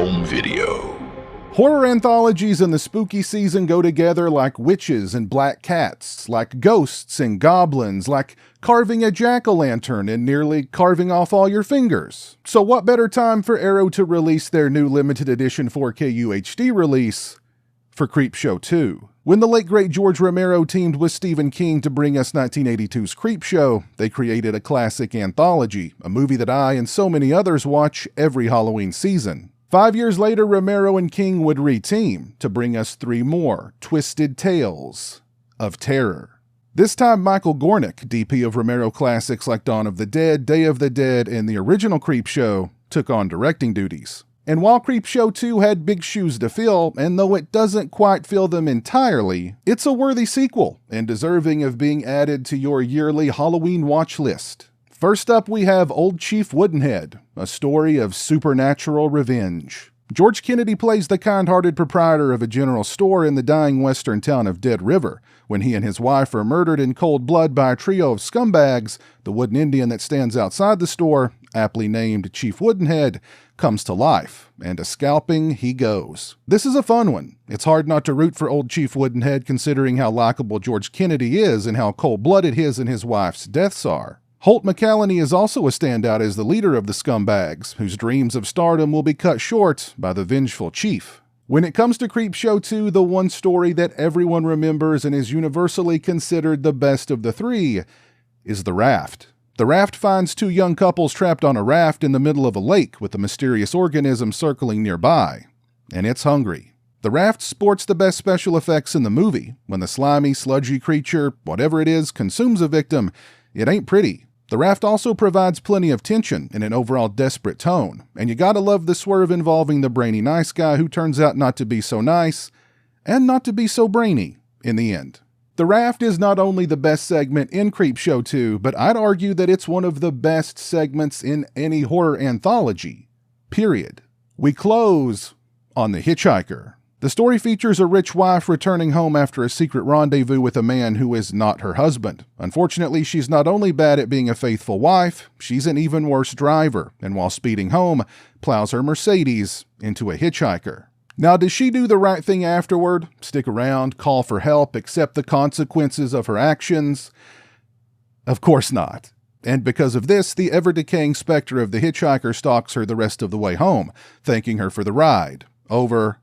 home video. Horror anthologies in the spooky season go together like witches and black cats, like ghosts and goblins, like carving a jack-o'-lantern and nearly carving off all your fingers. So what better time for Arrow to release their new limited edition 4K UHD release for Creepshow 2. When the late great George Romero teamed with Stephen King to bring us 1982's Creepshow, they created a classic anthology, a movie that I and so many others watch every Halloween season. 5 years later, Romero and King would re-team to bring us 3 more twisted tales of terror. This time, Michael Gornick, DP of Romero classics like Dawn of the Dead, Day of the Dead, and the original Creepshow, took on directing duties. And while Creepshow 2 had big shoes to fill, and though it doesn't quite fill them entirely, it's a worthy sequel and deserving of being added to your yearly Halloween watch list. First up, we have Old Chief Woodenhead, a story of supernatural revenge. George Kennedy plays the kind-hearted proprietor of a general store in the dying western town of Dead River. When he and his wife are murdered in cold blood by a trio of scumbags, the wooden Indian that stands outside the store, aptly named Chief Woodenhead, comes to life, and a scalping he goes. This is a fun one. It's hard not to root for Old Chief Woodenhead considering how likable George Kennedy is and how cold-blooded his and his wife's deaths are. Holt McCallany is also a standout as the leader of the scumbags, whose dreams of stardom will be cut short by the vengeful chief. When it comes to Creepshow 2, the one story that everyone remembers and is universally considered the best of the 3 is The Raft. The Raft finds 2 young couples trapped on a raft in the middle of a lake with a mysterious organism circling nearby, and it's hungry. The Raft sports the best special effects in the movie. When the slimy, sludgy creature, whatever it is, consumes a victim, it ain't pretty. The Raft also provides plenty of tension and an overall desperate tone, and you gotta love the swerve involving the brainy nice guy who turns out not to be so nice, and not to be so brainy in the end. The Raft is not only the best segment in Creepshow 2, but I'd argue that it's one of the best segments in any horror anthology, period. We close on The Hitchhiker. The story features a rich wife returning home after a secret rendezvous with a man who is not her husband. Unfortunately, she's not only bad at being a faithful wife, she's an even worse driver, and while speeding home, plows her Mercedes into a hitchhiker. Now, does she do the right thing afterward? Stick around, call for help, accept the consequences of her actions? Of course not. And because of this, the ever-decaying specter of the hitchhiker stalks her the rest of the way home, thanking her for the ride, over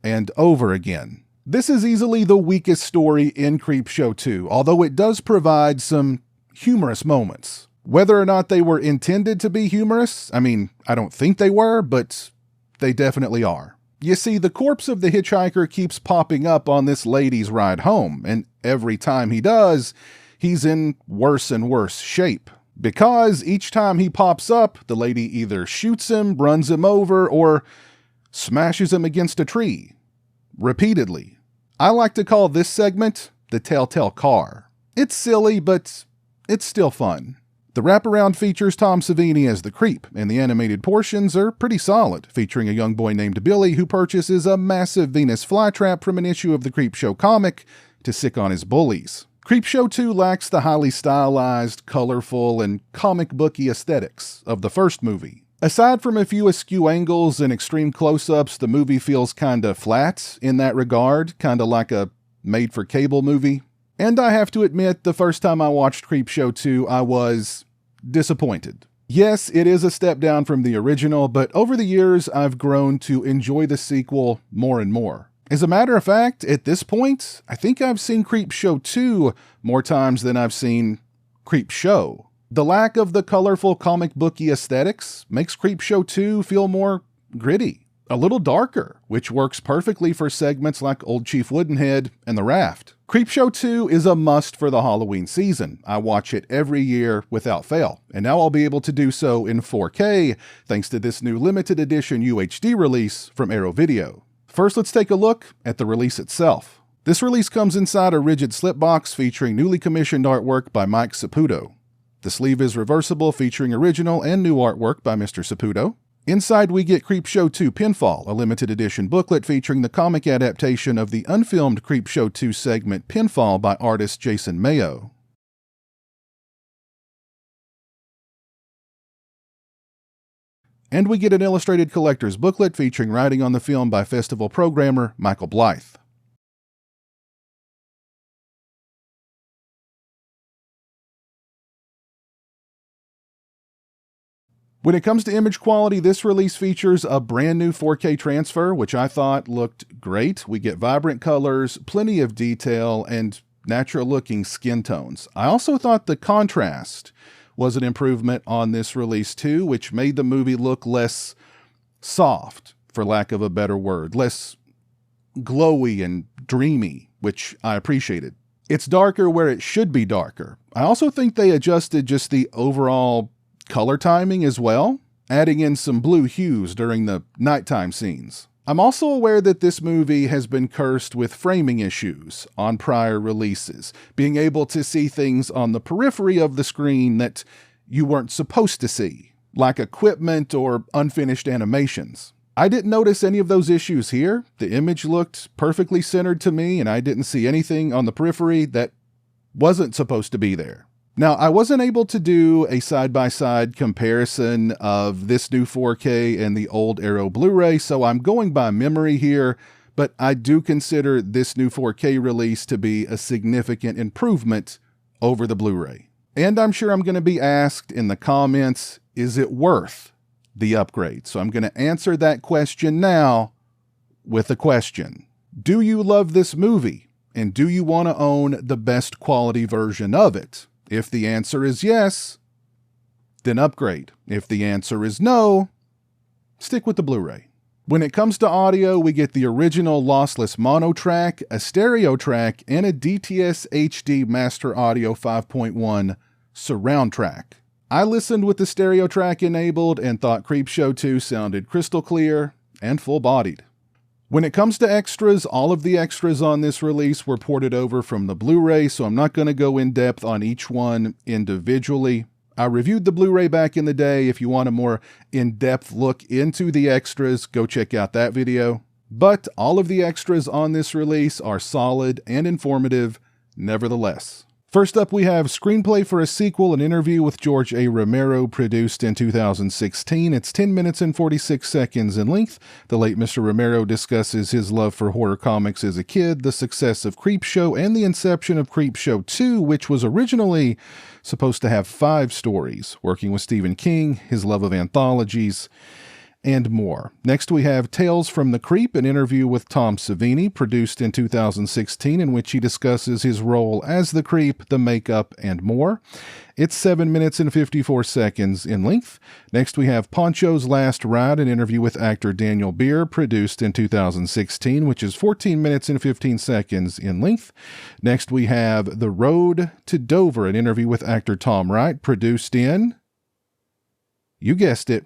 and over again. This is easily the weakest story in Creepshow 2, although it does provide some humorous moments. Whether or not they were intended to be humorous, I mean, I don't think they were, but they definitely are. You see, the corpse of the hitchhiker keeps popping up on this lady's ride home, and every time he does, he's in worse and worse shape. Because each time he pops up, the lady either shoots him, runs him over, or smashes him against a tree. Repeatedly. I like to call this segment the Telltale Car. It's silly, but it's still fun. The Wraparound features Tom Savini as the creep, and the animated portions are pretty solid, featuring a young boy named Billy who purchases a massive Venus flytrap from an issue of the Creepshow comic to sick on his bullies. Creepshow 2 lacks the highly stylized, colorful, and comic booky aesthetics of the first movie. Aside from a few askew angles and extreme close-ups, the movie feels kinda flat in that regard, kinda like a made-for-cable movie. And I have to admit, the first time I watched Creepshow 2, I was disappointed. Yes, it is a step down from the original, but over the years, I've grown to enjoy the sequel more and more. As a matter of fact, at this point, I think I've seen Creepshow 2 more times than I've seen Creepshow. The lack of the colorful comic booky aesthetics makes Creepshow 2 feel more gritty, a little darker, which works perfectly for segments like Old Chief Woodenhead and The Raft. Creepshow 2 is a must for the Halloween season. I watch it every year without fail, and now I'll be able to do so in 4K thanks to this new limited edition UHD release from Arrow Video. First, let's take a look at the release itself. This release comes inside a rigid slipbox featuring newly commissioned artwork by Mike Saputo. The sleeve is reversible, featuring original and new artwork by Mr. Saputo. Inside, we get Creepshow 2 Pinfall, a limited edition booklet featuring the comic adaptation of the unfilmed Creepshow 2 segment Pinfall by artist Jason Mayo. And we get an illustrated collector's booklet featuring writing on the film by festival programmer Michael Blythe. When it comes to image quality, this release features a brand new 4K transfer, which I thought looked great. We get vibrant colors, plenty of detail, and natural-looking skin tones. I also thought the contrast was an improvement on this release too, which made the movie look less soft, for lack of a better word, less glowy and dreamy, which I appreciated. It's darker where it should be darker. I also think they adjusted just the overall color timing as well, adding in some blue hues during the nighttime scenes. I'm also aware that this movie has been cursed with framing issues on prior releases, being able to see things on the periphery of the screen that you weren't supposed to see, like equipment or unfinished animations. I didn't notice any of those issues here. The image looked perfectly centered to me, and I didn't see anything on the periphery that wasn't supposed to be there. Now, I wasn't able to do a side-by-side comparison of this new 4K and the old Arrow Blu-ray, so I'm going by memory here, but I do consider this new 4K release to be a significant improvement over the Blu-ray. And I'm sure I'm going to be asked in the comments, is it worth the upgrade? So I'm going to answer that question now with a question. Do you love this movie? And do you want to own the best quality version of it? If the answer is yes, then upgrade. If the answer is no, stick with the Blu-ray. When it comes to audio, we get the original lossless mono track, a stereo track, and a DTS HD Master Audio 5.1 surround track. I listened with the stereo track enabled and thought Creepshow 2 sounded crystal clear and full-bodied. When it comes to extras, all of the extras on this release were ported over from the Blu-ray, so I'm not going to go in depth on each one individually. I reviewed the Blu-ray back in the day. If you want a more in-depth look into the extras, go check out that video. But all of the extras on this release are solid and informative nevertheless. First up, we have Screenplay for a Sequel, an interview with George A. Romero, produced in 2016. It's 10 minutes and 46 seconds in length. The late Mr. Romero discusses his love for horror comics as a kid, the success of Creepshow, and the inception of Creepshow 2, which was originally supposed to have 5 stories, working with Stephen King, his love of anthologies, and more. Next, we have Tales from the Creep, an interview with Tom Savini, produced in 2016, in which he discusses his role as the Creep, the makeup, and more. It's 7 minutes and 54 seconds in length. Next, we have Poncho's Last Ride, an interview with actor Daniel Beer, produced in 2016, which is 14 minutes and 15 seconds in length. Next, we have The Road to Dover, an interview with actor Tom Wright, produced in, you guessed it,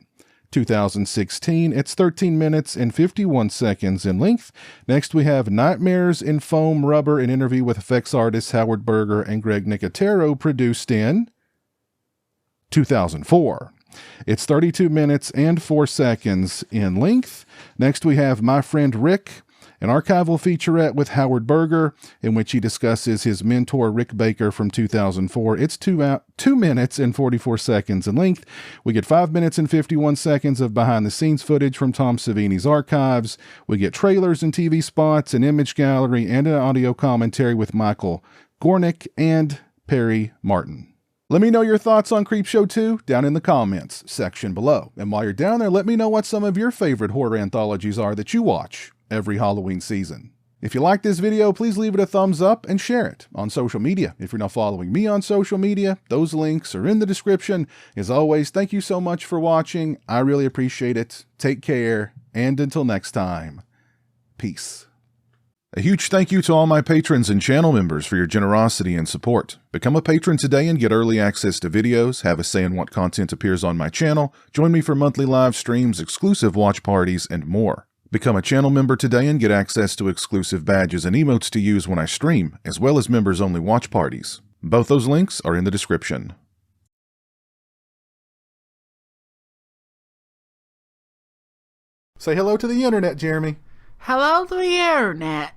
2016. It's 13 minutes and 51 seconds in length. Next, we have Nightmares in Foam Rubber, an interview with effects artists Howard Berger and Greg Nicotero, produced in 2004. It's 32 minutes and 4 seconds in length. Next, we have My Friend Rick, an archival featurette with Howard Berger, in which he discusses his mentor Rick Baker from 2004. It's 2 minutes and 44 seconds in length. We get 5 minutes and 51 seconds of behind-the-scenes footage from Tom Savini's archives. We get trailers and TV spots, an image gallery, and an audio commentary with Michael Gornick and Perry Martin. Let me know your thoughts on Creepshow 2 down in the comments section below. And while you're down there, let me know what some of your favorite horror anthologies are that you watch every Halloween season. If you like this video, please leave it a thumbs up and share it on social media. If you're not following me on social media, those links are in the description. As always, thank you so much for watching. I really appreciate it. Take care, and until next time, peace. A huge thank you to all my patrons and channel members for your generosity and support. Become a patron today and get early access to videos, have a say in what content appears on my channel, join me for monthly live streams, exclusive watch parties, and more. Become a channel member today and get access to exclusive badges and emotes to use when I stream, as well as members-only watch parties. Both those links are in the description. Say hello to the internet, Jeremy. Hello to the internet.